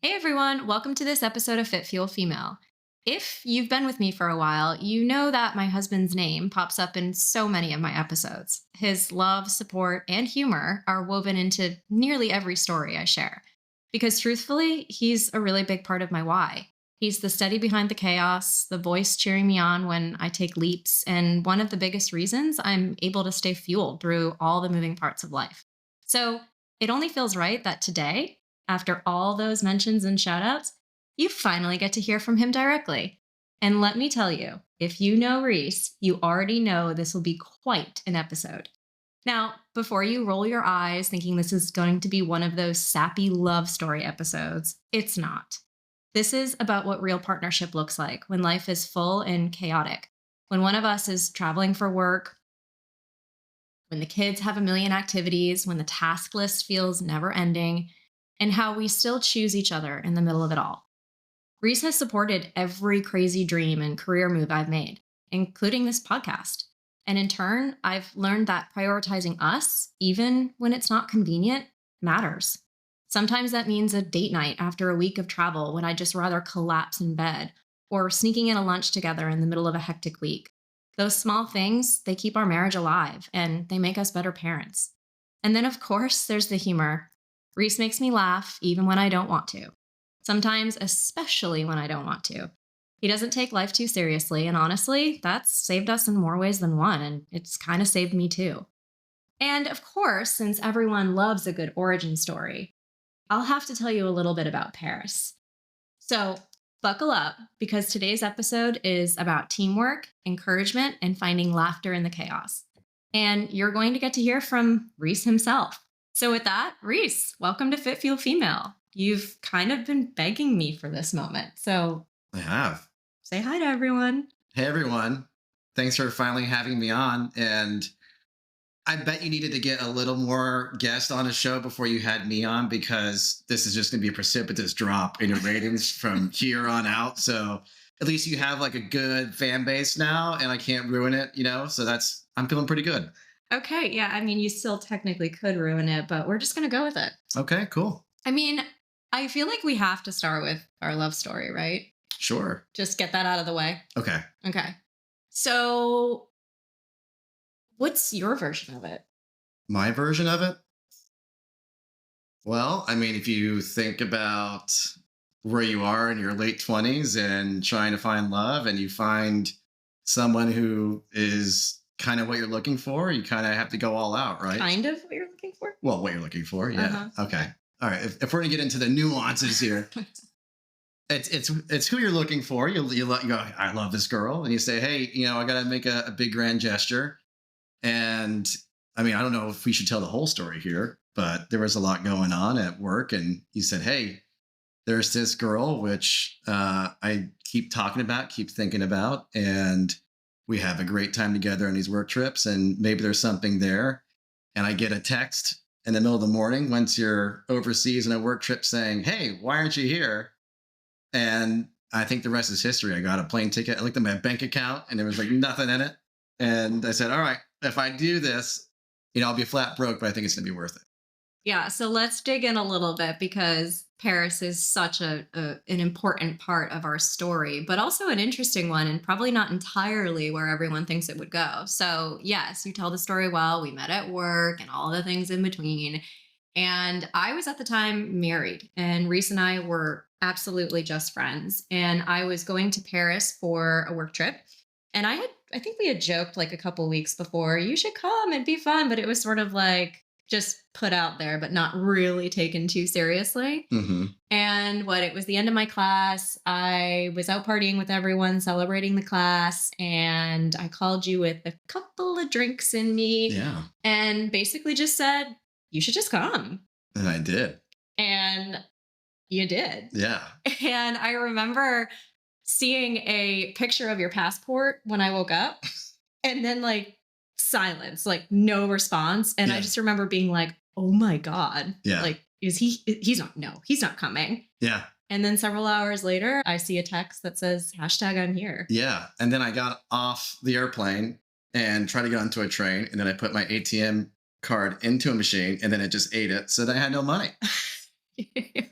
Hey everyone, welcome to this episode of Fit Fuel Female. If you've been with me for a while, you know that my husband's name pops up in so many of my episodes. His love, support, and humor are woven into nearly every story I share. Because truthfully, he's a really big part of my why. He's the steady behind the chaos, the voice cheering me on when I take leaps, and one of the biggest reasons I'm able to stay fueled through all the moving parts of life. So it only feels right that today, after all those mentions and shout outs, you finally get to hear from him directly. And let me tell you, if you know Reese, you already know this will be quite an episode. Now, before you roll your eyes thinking this is going to be one of those sappy love story episodes, it's not. This is about what real partnership looks like when life is full and chaotic. When one of us is traveling for work, when the kids have a million activities, when the task list feels never ending, and how we still choose each other in the middle of it all. Reese has supported every crazy dream and career move I've made, including this podcast. And in turn, I've learned that prioritizing us, even when it's not convenient, matters. Sometimes that means a date night after a week of travel when I'd just rather collapse in bed, or sneaking in a lunch together in the middle of a hectic week. Those small things, they keep our marriage alive and they make us better parents. And then, of course, there's the humor. Reese makes me laugh even when I don't want to. Sometimes, especially when I don't want to. He doesn't take life too seriously, and honestly, that's saved us in more ways than one, and it's kind of saved me too. And of course, since everyone loves a good origin story, I'll have to tell you a little bit about Paris. So, buckle up because today's episode is about teamwork, encouragement, and finding laughter in the chaos. And you're going to get to hear from Reese himself. So, with that, Reese, welcome to Fit Fuel Female. You've kind of been begging me for this moment. So, I have. say hi to everyone. Hey, everyone. Thanks for finally having me on. And I bet you needed to get a little more guests on a show before you had me on because this is just going to be a precipitous drop in your ratings from here on out. So at least you have like a good fan base now and I can't ruin it. So I'm feeling pretty good. Okay. Yeah. I mean, you still technically could ruin it, but we're just going to go with it. Okay, cool. I mean, I feel like we have to start with our love story, right? Sure. Just get that out of the way. Okay. Okay. So, what's your version of it? My version of it? Well, I mean, if you think about where you are in your late 20s and trying to find love, and you find someone who is kind of what you're looking for, you kind of have to go all out, right? Kind of what you're looking for? Well, what you're looking for, yeah. Uh-huh. Okay. All right. If we're gonna get into the nuances here, it's who you're looking for. You go, I love this girl, and you say, hey, I got to make a big grand gesture. And I mean, I don't know if we should tell the whole story here, but there was a lot going on at work, and you said, hey, there's this girl which I keep talking about, keep thinking about, and we have a great time together on these work trips, and maybe there's something there. And I get a text in the middle of the morning once you're overseas on a work trip saying, hey, why aren't you here? And I think the rest is history. I got a plane ticket. I looked at my bank account and there was like nothing in it. And I said, all right, if I do this, I'll be flat broke, but I think it's going to be worth it. Yeah, so let's dig in a little bit because Paris is such an important part of our story, but also an interesting one and probably not entirely where everyone thinks it would go. So, yes, you tell the story well. We met at work and all the things in between. And I was at the time married, and Reese and I were absolutely just friends. And I was going to Paris for a work trip. And I think we had joked like a couple weeks before, you should come and be fun. But it was sort of like just put out there, but not really taken too seriously. Mm-hmm. And it was the end of my class. I was out partying with everyone, celebrating the class. And I called you with a couple of drinks in me. Yeah. And basically just said, you should just come. And I did. And you did. Yeah. And I remember seeing a picture of your passport when I woke up and then silence, no response. And I just remember being like, oh my God. Yeah. He's not coming. Yeah. And then several hours later, I see a text that says #I'm here. Yeah. And then I got off the airplane and tried to get onto a train. And then I put my ATM card into a machine and then it just ate it. So then I had no money. Yeah.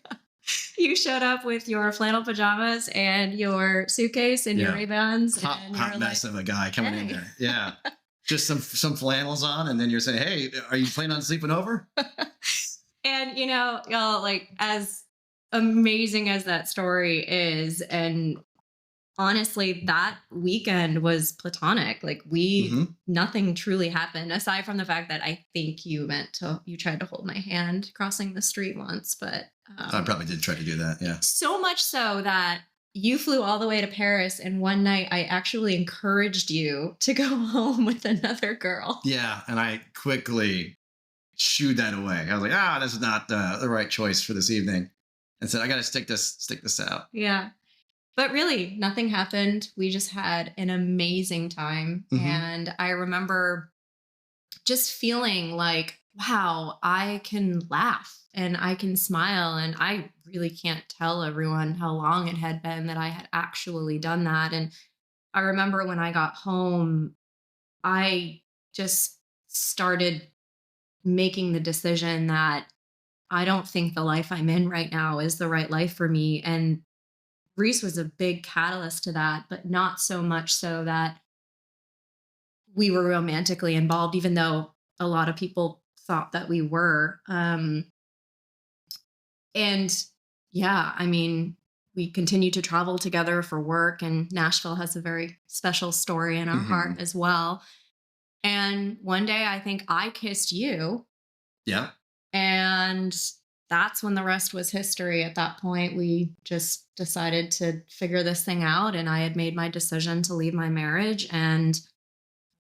You showed up with your flannel pajamas and your suitcase and your Yeah. Ray-Bans, Hot, and hot you're like, mess of a guy coming in hey. there. Yeah. Just some flannels on, and then you're saying, "Hey, are you planning on sleeping over?" And y'all, like, as amazing as that story is, and honestly, that weekend was platonic. Like, Hmm. nothing truly happened aside from the fact that I think you tried to hold my hand crossing the street once, but I probably did try to do that. Yeah. so much so that you flew all the way to Paris, and one night I actually encouraged you to go home with another girl. Yeah. And I quickly shooed that away. I was like, this is not the right choice for this evening, and said, I got to stick this out. Yeah. But really, nothing happened. We just had an amazing time. Hmm. And I remember just feeling like, wow, I can laugh and I can smile. And I really can't tell everyone how long it had been that I had actually done that. And I remember when I got home, I just started making the decision that I don't think the life I'm in right now is the right life for me. And Reese was a big catalyst to that, but not so much so that we were romantically involved, even though a lot of people thought that we were. And yeah, I mean, we continue to travel together for work, and Nashville has a very special story in our heart Hmm. as well. And one day I think I kissed you, Yeah. and that's when the rest was history. At that point, we just decided to figure this thing out, and I had made my decision to leave my marriage. And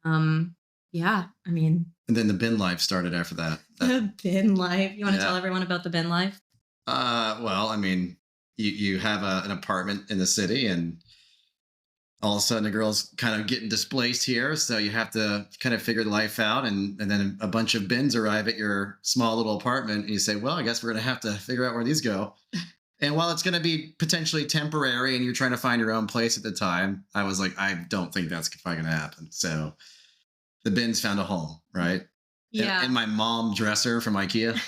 um, yeah, I mean, And then the bin life started after that. the bin life. You want to tell Yeah. everyone about the bin life? Well, I mean, you have an apartment in the city, and all of a sudden the girl's kind of getting displaced here, so you have to kind of figure life out, and then a bunch of bins arrive at your small little apartment, and you say, well, I guess we're going to have to figure out where these go. And while it's going to be potentially temporary and you're trying to find your own place at the time, I was like, I don't think that's probably going to happen. So the bins found a home, right? In Yeah. my mom dresser from IKEA.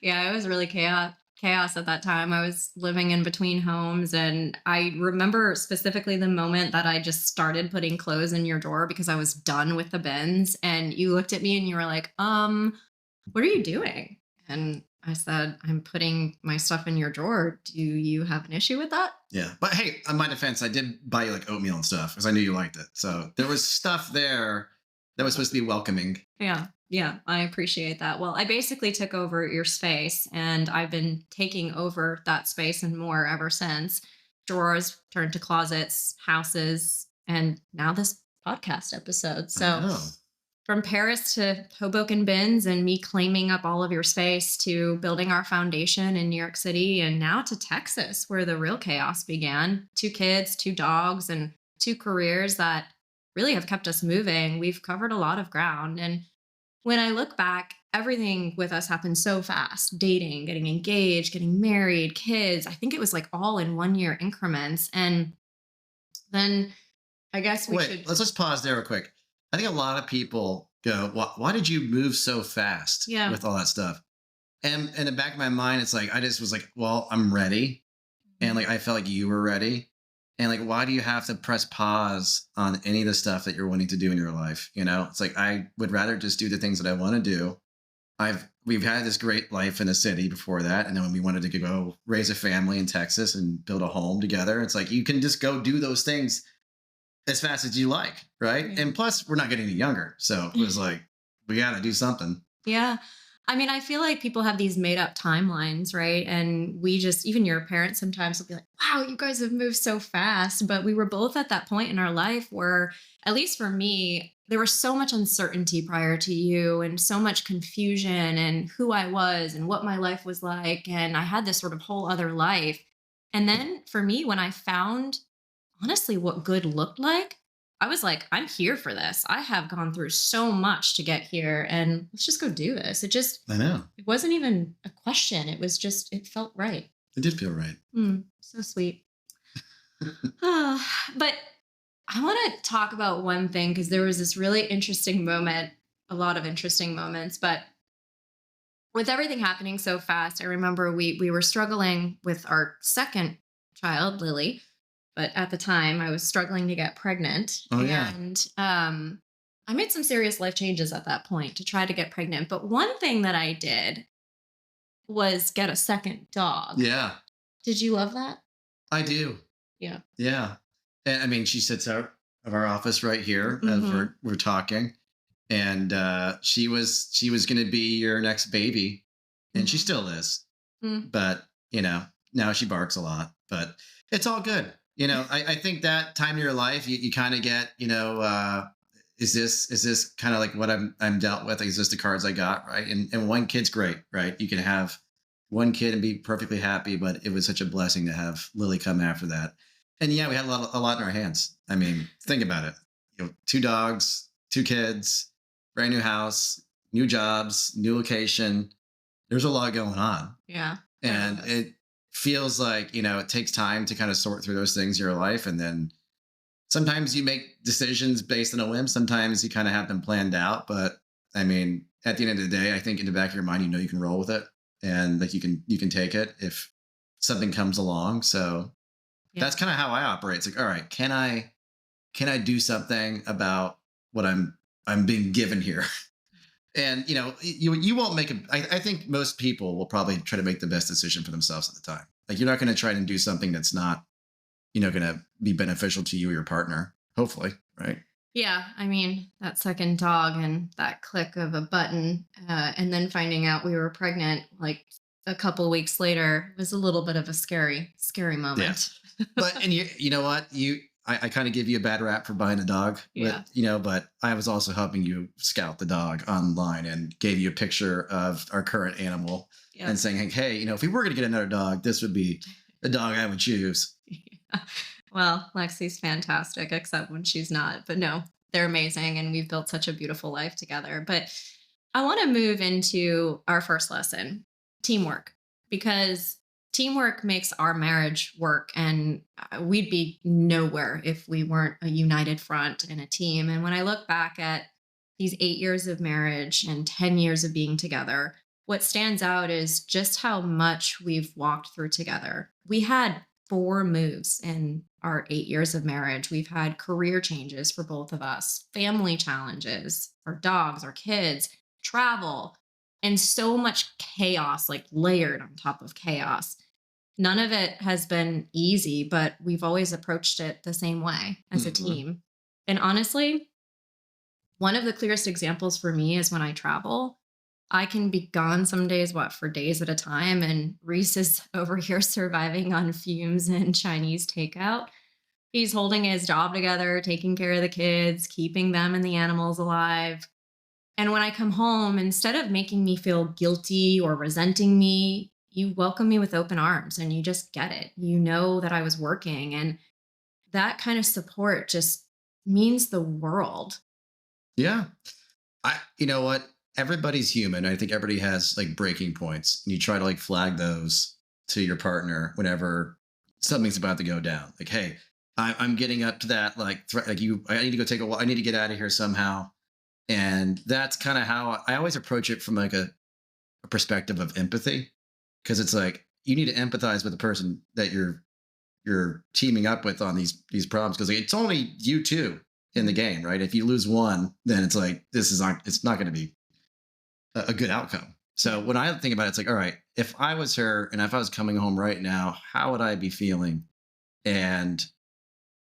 Yeah, it was really chaos at that time. I was living in between homes, and I remember specifically the moment that I just started putting clothes in your drawer because I was done with the bins, and you looked at me and you were like, what are you doing?" And I said, "I'm putting my stuff in your drawer. Do you have an issue with that?" Yeah. But hey, on my defense, I did buy you like oatmeal and stuff because I knew you liked it. So there was stuff there that was supposed to be welcoming. Yeah. Yeah, I appreciate that. Well, I basically took over your space, and I've been taking over that space and more ever since. Drawers turned to closets, houses, and now this podcast episode. I So, know. from Paris to Hoboken bins and me claiming up all of your space, to building our foundation in New York City, and now to Texas, where the real chaos began. 2 kids, 2 dogs, and 2 careers that really have kept us moving. We've covered a lot of ground. And when I look back, everything with us happened so fast: dating, getting engaged, getting married, kids. I think it was like all in 1 year increments. And then I guess we Wait, should, let's just pause there real quick. I think a lot of people go, why did you move so fast yeah. with all that stuff? And in the back of my mind, it's like, I just was like, well, I'm ready. And like, I felt like you were ready. And like, why do you have to press pause on any of the stuff that you're wanting to do in your life? You know, it's like, I would rather just do the things that I want to do. We've had this great life in the city before that. And then when we wanted to go raise a family in Texas and build a home together, it's like, you can just go do those things as fast as you like, right? Yeah. And plus, we're not getting any younger, so it was like we got to do something. Yeah. I mean, I feel like people have these made up timelines, right? And we just, even your parents sometimes will be like, wow, you guys have moved so fast. But we were both at that point in our life where, at least for me, there was so much uncertainty prior to you, and so much confusion and who I was and what my life was like. And I had this sort of whole other life. And then for me, when I found honestly what good looked like, I was like, I'm here for this. I have gone through so much to get here, and let's just go do this. I know. It wasn't even a question. It was just, it felt right. It did feel right. So sweet. But I want to talk about one thing, because there was this really interesting moment, a lot of interesting moments, but with everything happening so fast, I remember we were struggling with our second child, Lily, but at the time I was struggling to get pregnant, Oh yeah. and I made some serious life changes at that point to try to get pregnant. But one thing that I did was get a second dog. Yeah. Did you love that? I do. Yeah. Yeah. And I mean, she sits out of our office right here as Hmm. we're talking. And she was gonna be your next baby. And she Hmm. still is. Mm. But, now she barks a lot. But it's all good. I think that time in your life you kind of get, is this kind of like what I'm dealt with? Is this the cards I got? Right. And one kid's great, right? You can have one kid and be perfectly happy, but it was such a blessing to have Lily come after that. And yeah, we had a lot in our hands. I mean, think about it. Two dogs, two kids, brand new house, new jobs, new location. There's a lot going on. Yeah. There And was. it feels like, it takes time to kind of sort through those things in your life. And then sometimes you make decisions based on a whim. Sometimes you kind of have them planned out. But I mean, at the end of the day, I think in the back of your mind, you can roll with it and like you can take it if something comes along. So Yeah. that's kind of how I operate. It's like, all right, can I do something about what I'm being given here? And you won't make I think most people will probably try to make the best decision for themselves at the time. Like you're not going to try and do something that's not going to be beneficial to you or your partner. Hopefully, right? Yeah, I mean, that second dog and that click of a button, and then finding out we were pregnant like a couple weeks later was a little bit of a scary Yeah. moment. But and you know what I kind of give you a bad rap for buying a dog, Yeah. but I was also helping you scout the dog online and gave you a picture of our current animal and Yep. saying, hey, if we were going to get another dog, this would be the dog I would choose. Yeah. Well, Lexi's fantastic, except when she's not. But no, they're amazing, and we've built such a beautiful life together. But I want to move into our first lesson, teamwork, because teamwork makes our marriage work. And we'd be nowhere if we weren't a united front and a team. And when I look back at these 8 years of marriage and 10 years of being together, what stands out is just how much we've walked through together. We had 4 moves in our 8 years of marriage. We've had career changes for both of us, family challenges, our dogs, our kids, travel, and so much chaos, like layered on top of chaos. None of it has been easy, but we've always approached it the same way as a Hmm. team. And honestly, one of the clearest examples for me is when I travel. I can be gone some days, for days at a time. And Reese is over here surviving on fumes and Chinese takeout. He's holding his job together, taking care of the kids, keeping them and the animals alive. And when I come home, instead of making me feel guilty or resenting me, you welcome me with open arms and you just get it. You know that I was working. And that kind of support just means the world. Yeah. You know what? Everybody's human. I think everybody has like breaking points. And you try to like flag those to your partner whenever something's about to go down. Like, hey, I'm getting up to that like like I need to go take a walk. I need to get out of here somehow. And that's kind of how I always approach it from like a perspective of empathy. Cause it's like you need to empathize with the person that you're teaming up with on these problems. Cause like, it's only you two in the game, right? If you lose one, then it's like it's not going to be a good outcome. So Yeah. when I think about it, it's like, all right, if I was her and if I was coming home right now, how would I be feeling? And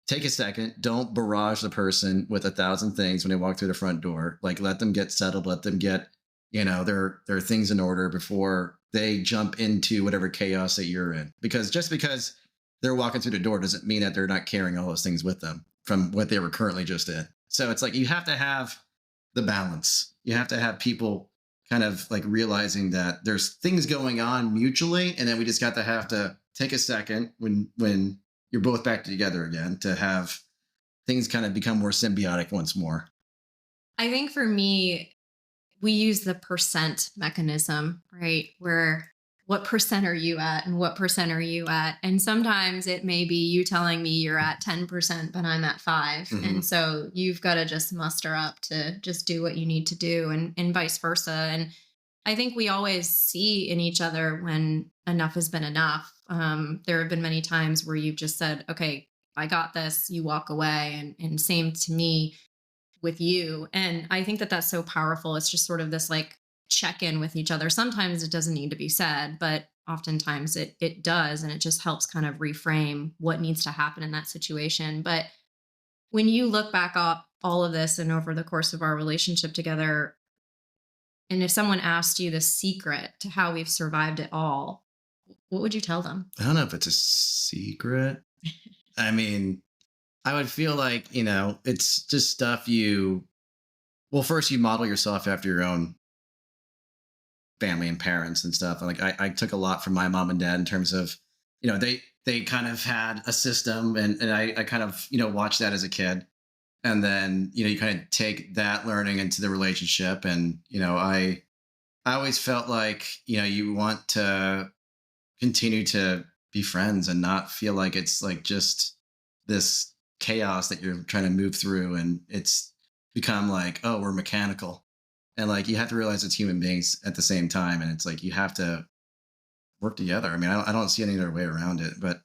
take a second, don't barrage the person with 1,000 things when they walk through the front door. Like let them get settled, let them get, their things in order before they jump into whatever chaos that you're in. Because just because they're walking through the door doesn't mean that they're not carrying all those things with them from what they were currently just in. So it's like you have to have the balance. You have to have people kind of like realizing that there's things going on mutually, and then we just got to have to take a second when you're both back together again to have things kind of become more symbiotic once more. I think for me, we use the percent mechanism, right? Where what percent are you at and what percent are you at? And sometimes it may be you telling me you're at 10%, but I'm at 5. Hmm. And so you've got to just muster up to just do what you need to do and vice versa. And I think we always see in each other when enough has been enough. There have been many times where you've just said, okay, I got this, you walk away. And same to me with you. And I think that that's so powerful. It's just sort of this like check in with each other. Sometimes it doesn't need to be said, but oftentimes it does. And it just helps kind of reframe what needs to happen in that situation. But when you look back up all of this and over the course of our relationship together, and if someone asked you the secret to how we've survived it all, what would you tell them? I don't know if it's a secret. I mean, I would feel like, it's just stuff well, first you model yourself after your own family and parents and stuff. Like I took a lot from my mom and dad in terms of, they kind of had a system, and I kind of, watched that as a kid. And then, you kind of take that learning into the relationship. And, I always felt like, you want to continue to be friends and not feel like it's like just this chaos that you're trying to move through, and it's become like, oh, we're mechanical. And like you have to realize it's human beings at the same time, and it's like you have to work together. I mean, I don't see any other way around it. But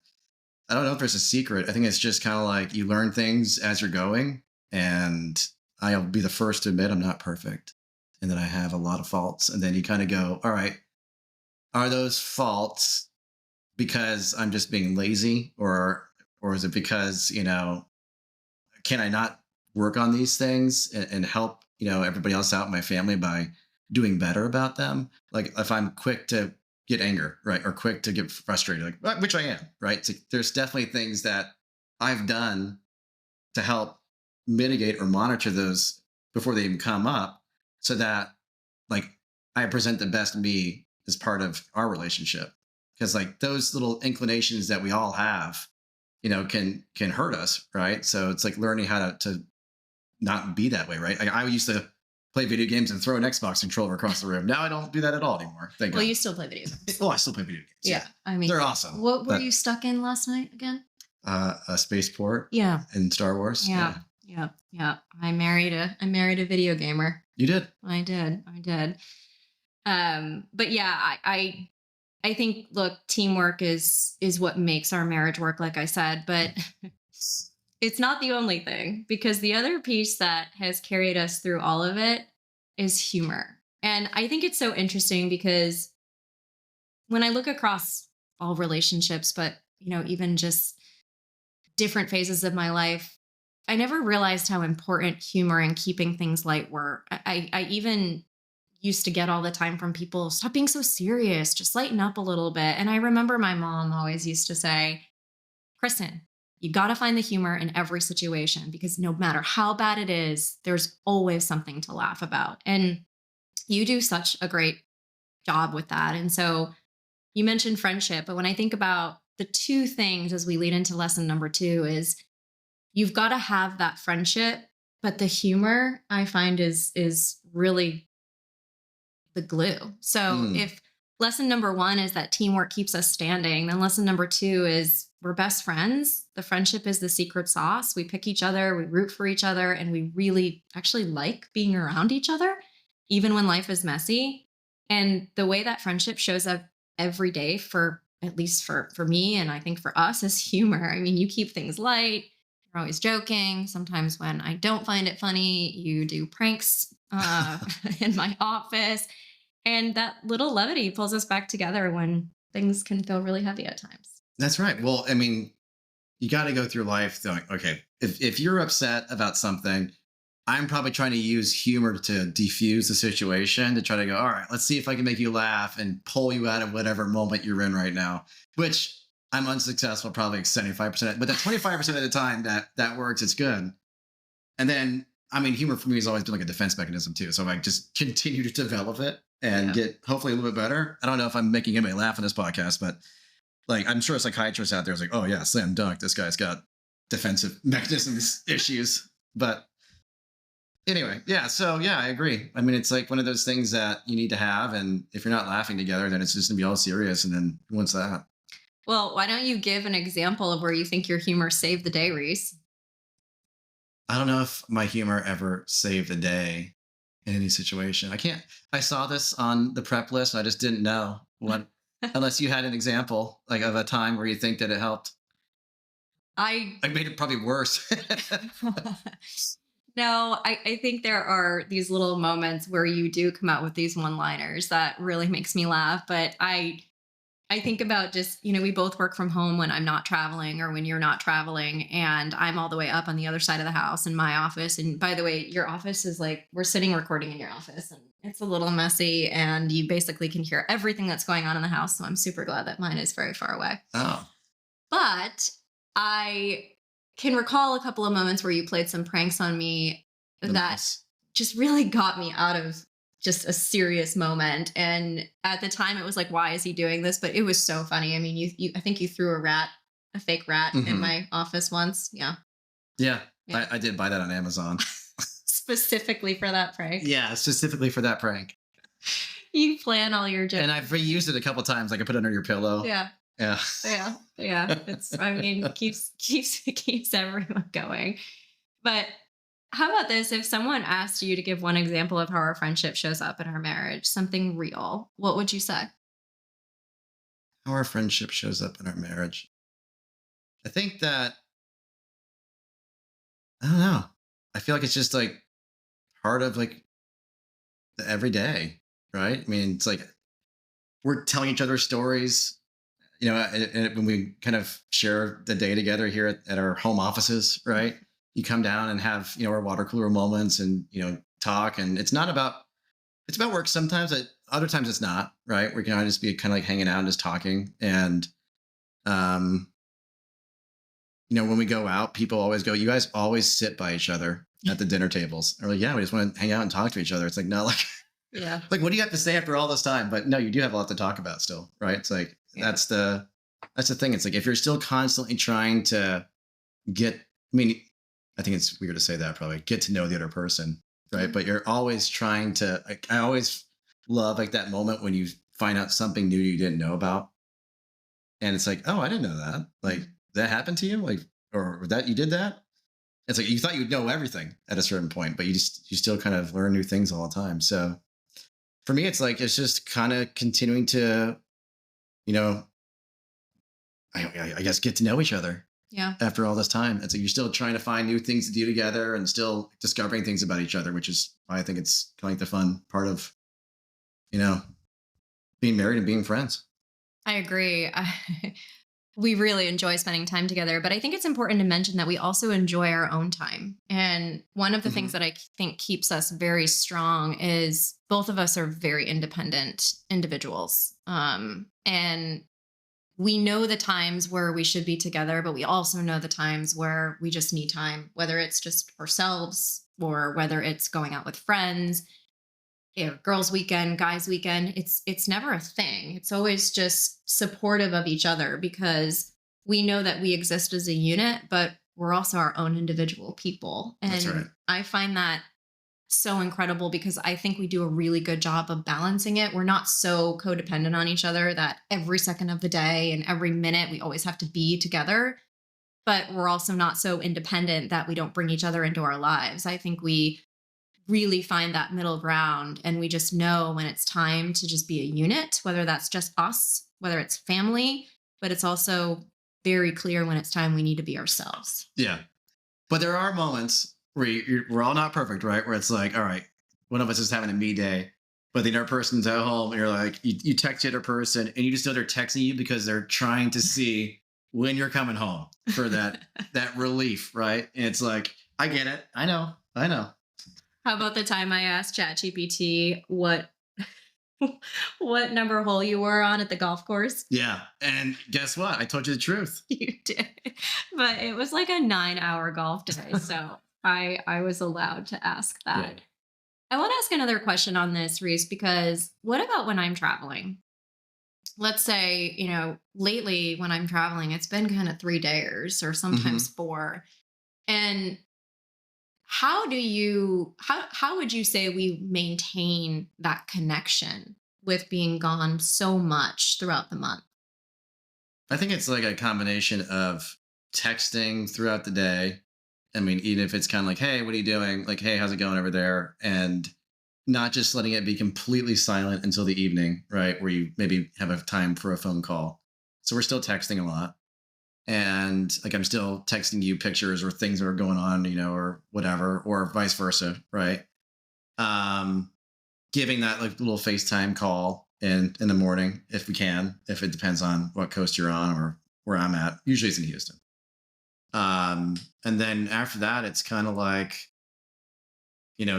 I don't know if there's a secret. I think it's just kind of like you learn things as you're going. And I'll be the first to admit I'm not perfect and that I have a lot of faults. And then you kind of go, all right, are those faults because I'm just being lazy, or is it because, can I not work on these things and help, everybody else out in my family by doing better about them? Like if I'm quick to get anger, right? Or quick to get frustrated, like which I am, right? So there's definitely things that I've done to help mitigate or monitor those before they even come up, so that like I present the best me as part of our relationship. Because like those little inclinations that we all have, can hurt us, right? So it's like learning how to not be that way, right? I used to play video games and throw an Xbox controller across the room. Now I don't do that at all anymore. Thank Well, God. you still play video games. Oh, I still play video games. Yeah. I mean, they're awesome. what were But you stuck in last night again? a spaceport Yeah. in Star Wars. Yeah. Yeah. Yeah. I married a video gamer. You did. I did. I did. But yeah, I think look, teamwork is what makes our marriage work, like I said, but it's not the only thing, because the other piece that has carried us through all of it is humor. And I think it's so interesting because when I look across all relationships, but even just different phases of my life, I never realized how important humor and keeping things light were. I even used to get all the time from people, stop being so serious, just lighten up a little bit. And I remember my mom always used to say, Kristen, you got to find the humor in every situation, because no matter how bad it is, there's always something to laugh about. And you do such a great job with that. And so you mentioned friendship, but when I think about the two things as we lead into lesson number 2 is you've got to have that friendship, but the humor I find is really the glue. So Mm, if lesson number 1 is that teamwork keeps us standing, then lesson number 2 is we're best friends. The friendship is the secret sauce. We pick each other, we root for each other, and we really actually like being around each other, even when life is messy. And the way that friendship shows up every day, for at least for me, and I think for us, is humor. I mean, you keep things light. You're always joking. Sometimes when I don't find it funny, you do pranks in my office. And that little levity pulls us back together when things can feel really heavy at times. that's right. Well, I mean, you got to go through life going, okay, if you're upset about something, I'm probably trying to use humor to defuse the situation, to try to go, all right, let's see if I can make you laugh and pull you out of whatever moment you're in right now, which I'm unsuccessful probably 75%. But that 25% of the time that works, it's good. And then, I mean, humor for me has always been like a defense mechanism too. So I just continue to develop it and Yeah. get hopefully a little bit better. I don't know if I'm making anybody laugh on this podcast, but like I'm sure a psychiatrist out there is like, oh yeah, slam dunk. This guy's got defensive mechanisms issues. But anyway, yeah. So yeah, I agree. I mean, it's like one of those things that you need to have, and if you're not laughing together, then it's just gonna be all serious. And then what's that? Well, why don't you give an example of where you think your humor saved the day, Reese? I don't know if my humor ever saved the day. in any situation. I can't. I saw this on the prep list. I just didn't know what, unless you had an example like of a time where you think that it helped. I I made it probably worse. No, I think there are these little moments where you do come out with these one-liners that really makes me laugh. But I think about just, we both work from home when I'm not traveling or when you're not traveling. And I'm all the way up on the other side of the house in my office. And by the way, your office is like, we're sitting recording in your office and it's a little messy and you basically can hear everything that's going on in the house. So I'm super glad that mine is very far away. Oh, But I can recall a couple of moments where you played some pranks on me that nice. just really got me out of just a serious moment. And at the time, it was like, why is he doing this? But it was so funny. I mean, I think you threw a fake rat in Hmm. my office once. Yeah. Yeah, Yeah. I did buy that on Amazon. Specifically for that prank. Yeah, specifically for that prank. You plan all your jokes. And I've reused it a couple times. Like I put it under your pillow. Yeah. Yeah. Yeah. Yeah. I mean, keeps everyone going. But how about this? If someone asked you to give one example of how our friendship shows up in our marriage, something real, what would you say? How our friendship shows up in our marriage. I think that I don't know. I feel like it's just like part of like the everyday, right? I mean, it's like we're telling each other stories, and when we kind of share the day together here at our home offices, right? You come down and have, our water cooler moments and, talk. And it's about work sometimes. Other times it's not, right? We can just be kind of like hanging out and just talking. And, um, when we go out, people always go, you guys always sit by each other at the dinner tables. Or like, yeah, we just want to hang out and talk to each other. It's like, no, like, Yeah. like, what do you have to say after all this time? But no, you do have a lot to talk about still, right? It's like, Yeah. that's the thing. It's like, if you're still constantly trying to get, I mean, I think it's weird to say that probably get to know the other person, right? Mhm. But you're always trying to, like, I always love like that moment when you find out something new you didn't know about. And it's like, oh, I didn't know that. Like that happened to you? Like, or that you did that? It's like you thought you'd know everything at a certain point, but you still kind of learn new things all the time. So for me, it's like it's just kind of continuing to, you know, I guess get to know each other Yeah. after all this time. It's like you're still trying to find new things to do together and still discovering things about each other, which is why I think it's kind of like the fun part of, you know, being married and being friends. I agree. We really enjoy spending time together, but I think it's important to mention that we also enjoy our own time. And one of the things Hmm. that I think keeps us very strong is both of us are very independent individuals. And we know the times where we should be together, but we also know the times where we just need time, whether it's just ourselves or whether it's going out with friends, girls weekend, guys weekend. It's never a thing. It's always just supportive of each other because we know that we exist as a unit, but we're also our own individual people. That's right. And I find that so incredible because I think we do a really good job of balancing it. We're not so codependent on each other that every second of the day and every minute we always have to be together, but we're also not so independent that we don't bring each other into our lives. I think we really find that middle ground and we just know when it's time to just be a unit, whether that's just us, whether it's family, but it's also very clear when it's time we need to be ourselves. Yeah. But there are moments where we're all not perfect, right? Where it's like, all right, one of us is having a me day, but the other person's at home and you're like, you text the other person and you just know they're texting you because they're trying to see when you're coming home for that relief, right? And it's like, I get it. I know. How about the time I asked ChatGPT what number hole you were on at the golf course? Yeah. And guess what? I told you the truth. You did. But it was like a 9-hour golf day. So I was allowed to ask Yeah. that. I want to ask another question on this, Reese, because what about when I'm traveling? Let's say, lately when I'm traveling, it's been kind of 3 days or sometimes Hmm. 4. And how would you say we maintain that connection with being gone so much throughout the month? I think it's like a combination of texting throughout the day. I mean, even if it's kind of like, hey, what are you doing? Like, hey, how's it going over there? And not just letting it be completely silent until the evening, right? Where you maybe have a time for a phone call. So we're still texting a lot. And like I'm still texting you pictures or things that are going on, or whatever, or vice versa, right? Um, Giving that like little FaceTime call in the morning if we can, if it depends on what coast you're on or where I'm at. Usually it's in Houston. And then after that, it's kind of like,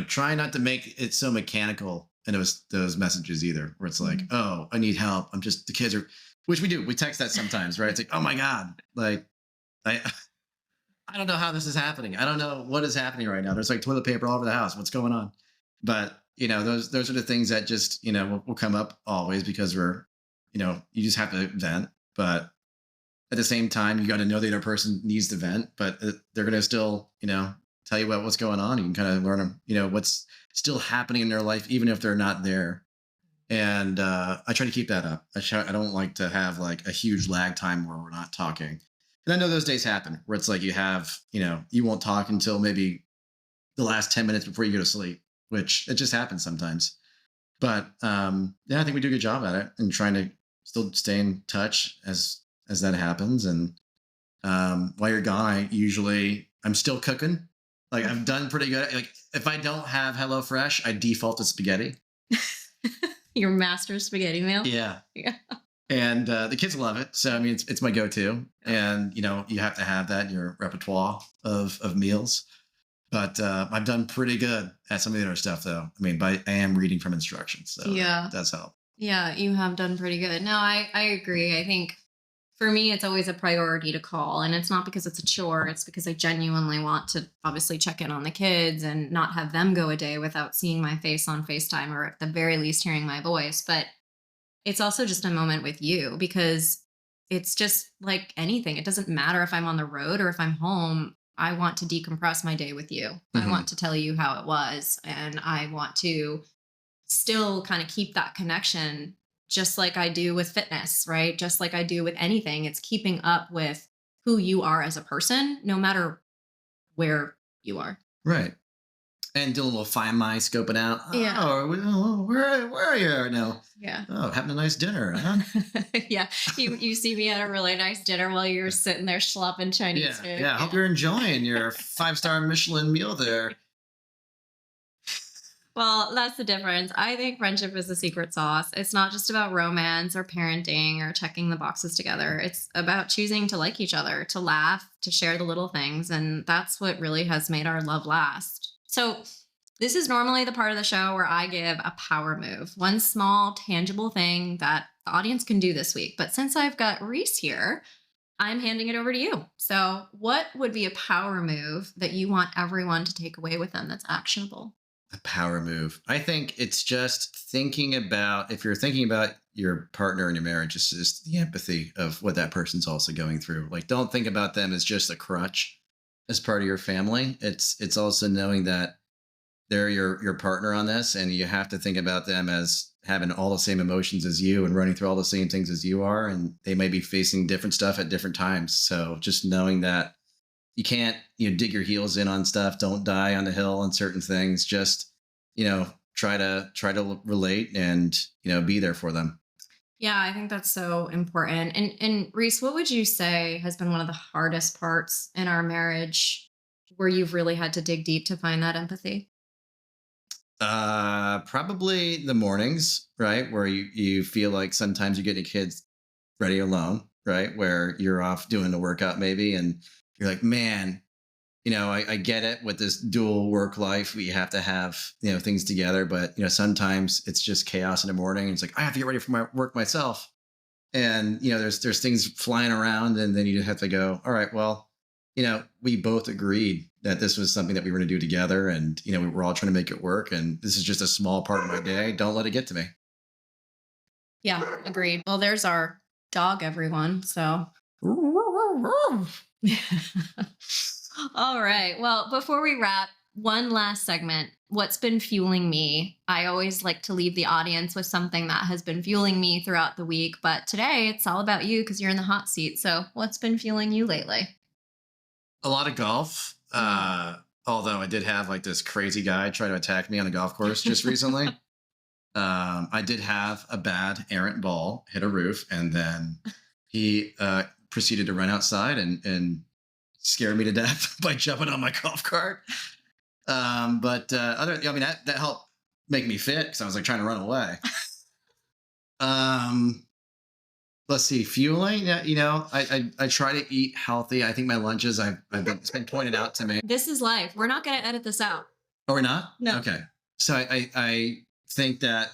try not to make it so mechanical in those messages either, where it's like, Mhm. oh, I need help. I'm just the kids are, which we do. We text that sometimes, right? It's like, oh my God, like I I don't know how this is happening. I don't know what is happening right now. There's like toilet paper all over the house. What's going on? But those are the things that just will come up always because you just have to vent. But at the same time, you got to know the other person needs to vent, but they're going to still tell you about what's going on. You can kind of learn them, what's still happening in their life, even if they're not there. And I try to keep that up. I don't like to have like a huge lag time where we're not talking. And I know those days happen where it's like you won't talk until maybe the last 10 minutes before you go to sleep, which it just happens sometimes. But yeah, I think we do a good job at it and trying to still stay in touch as that happens. And while you're gone, I'm still cooking. Like I've done pretty good. Like if I don't have HelloFresh, I default to spaghetti. Your master spaghetti meal. Yeah. Yeah. And the kids love it. So I mean, it's my go-to, and you have to have that in your repertoire of meals. But I've done pretty good at some of the other stuff, though. I mean, I am reading from instructions, so that Yeah. does help. Yeah, you have done pretty good. No, I agree. I think for me, it's always a priority to call. And it's not because it's a chore, it's because I genuinely want to obviously check in on the kids and not have them go a day without seeing my face on FaceTime or at the very least hearing my voice. But it's also just a moment with you because it's just like anything. It doesn't matter if I'm on the road or if I'm home. I want to decompress my day with you. I Hmm. want to tell you how it was. And I want to still kind of keep that connection just like I do with fitness, right? Just like I do with anything. It's keeping up with who you are as a person, no matter where you are. Right. And do a little find my scoping out. Yeah. Where are you right now? Yeah. Oh, having a nice dinner, huh? Yeah. You see me at a really nice dinner while you're sitting there schlopping Yeah, Chinese food. yeah. I hope you're enjoying your 5-star Michelin meal there. Well, that's the difference. I think friendship is the secret sauce. It's not just about romance or parenting or checking the boxes together. It's about choosing to like each other, to laugh, to share the little things. And that's what really has made our love last. So, this is normally the part of the show where I give a power move, one small, tangible thing that the audience can do this week. But since I've got Reese here, I'm handing it over to you. So, what would be a power move that you want everyone to take away with them that's actionable? A power move. I think it's just thinking about, if you're thinking about your partner in your marriage, it's just the empathy of what that person's also going through. Like, don't think about them as just a crutch as part of your family. It's also knowing that they're your partner on this, and you have to think about them as having all the same emotions as you and running through all the same things as you are, and they may be facing different stuff at different times. So just knowing that you can't dig your heels in on stuff, don't die on the hill on certain things, just try to relate and be there for them. Yeah, I think that's so important. And Reese, what would you say has been one of the hardest parts in our marriage where you've really had to dig deep to find that empathy? Probably the mornings, right, where you feel like sometimes you're getting kids ready alone, right, where you're off doing the workout maybe, and you're like, man, I get it with this dual work life. We have to have, things together, but, sometimes it's just chaos in the morning. It's like, I have to get ready for my work myself. And, there's things flying around, and then you have to go, all right, well, we both agreed that this was something that we were going to do together. And, we were all trying to make it work. And this is just a small part of my day. Don't let it get to me. Yeah, agreed. Well, there's our dog, everyone. So, all right. Well, before we wrap, one last segment. What's been fueling me? I always like to leave the audience with something that has been fueling me throughout the week. But today it's all about you because you're in the hot seat. So, what's been fueling you lately? A lot of golf. Mm. Although I did have like this crazy guy try to attack me on the golf course just recently. I did have a bad errant ball hit a roof, and then he proceeded to run outside and scare me to death by jumping on my golf cart. But I mean, that helped make me fit because I was like trying to run away. Um, let's see, fueling. Yeah, I try to eat healthy. I think my lunches, it's been pointed out to me. This is life. We're not going to edit this out. Oh, we're not? No. Okay. So I think that,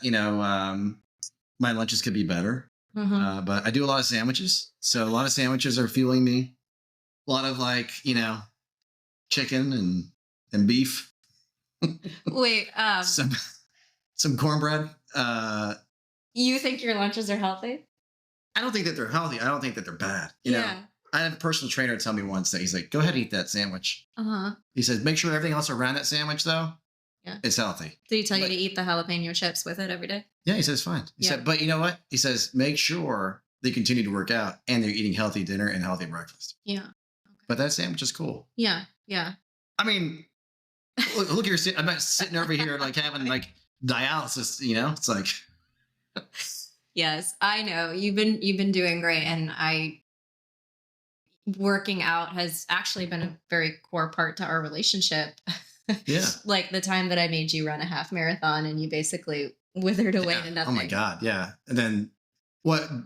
my lunches could be better. But I do a lot of sandwiches. So a lot of sandwiches are fueling me. A lot of like, chicken and beef. Wait, Some cornbread. you think your lunches are healthy? I don't think that they're healthy. I don't think that they're bad. You know, I had a personal trainer tell me once that he's like, go ahead and eat that sandwich. He says, make sure everything else around that sandwich though, is healthy. Did he tell you to eat the jalapeno chips with it every day? Yeah, he says fine. He said, but you know what? He says, make sure they continue to work out and they're eating healthy dinner and healthy breakfast. Yeah. Okay. But that sandwich is cool. Yeah. Yeah. I mean, look here. I'm not sitting over here like having like dialysis. It's like. Yes, I know you've been doing great, and working out has actually been a very core part to our relationship. Yeah. Like the time that I made you run a half marathon and you basically withered away to nothing. Oh my God. Yeah. And then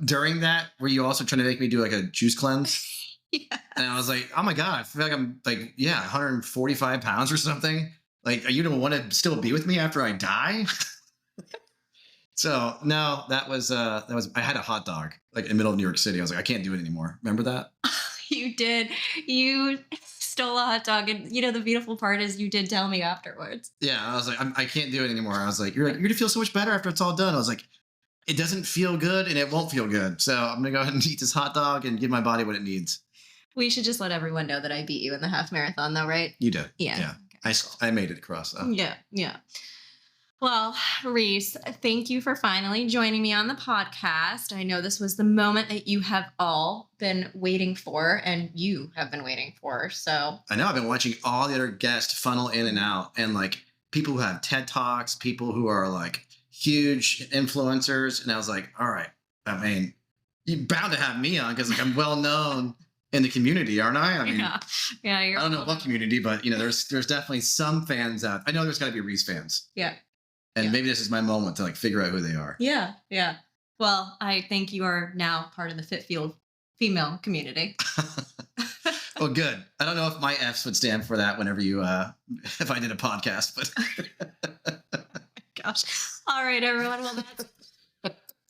during that, were you also trying to make me do like a juice cleanse? Yeah. And I was like, oh my God, I feel like I'm like, 145 pounds or something. Like, are you going to want to still be with me after I die? So no, that was I had a hot dog like in the middle of New York City. I was like, I can't do it anymore. Remember that? You did. You stole a hot dog, and the beautiful part is you did tell me afterwards. Yeah, I was like, I can't do it anymore. I was like, you're gonna feel so much better after it's all done. I was like, it doesn't feel good and it won't feel good. So I'm gonna go ahead and eat this hot dog and give my body what it needs. We should just let everyone know that I beat you in the half marathon, though, right? You did. Yeah. Yeah. Okay, I made it across. Though. Yeah. Yeah. Well, Reese, thank you for finally joining me on the podcast. I know this was the moment that you have all been waiting for, and you have been waiting for. So I know I've been watching all the other guests funnel in and out, and like people who have TED Talks, people who are like huge influencers. And I was like, all right, I mean, you're bound to have me on because like I'm well known in the community, aren't I? I mean, yeah. I don't know what community, but there's definitely some fans out. I know there's got to be Reese fans. Yeah. And maybe this is my moment to like figure out who they are. Yeah. Yeah. Well, I think you are now part of the Fit Field female community. Well, good. I don't know if my F's would stand for that whenever if I did a podcast, but. Gosh. All right, everyone. Well,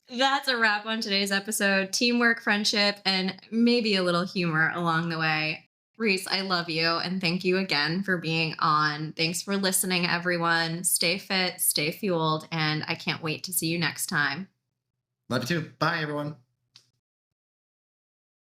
that's a wrap on today's episode. Teamwork, friendship, and maybe a little humor along the way. Reese, I love you, and thank you again for being on. Thanks for listening, everyone. Stay fit, stay fueled, and I can't wait to see you next time. Love you too. Bye, everyone.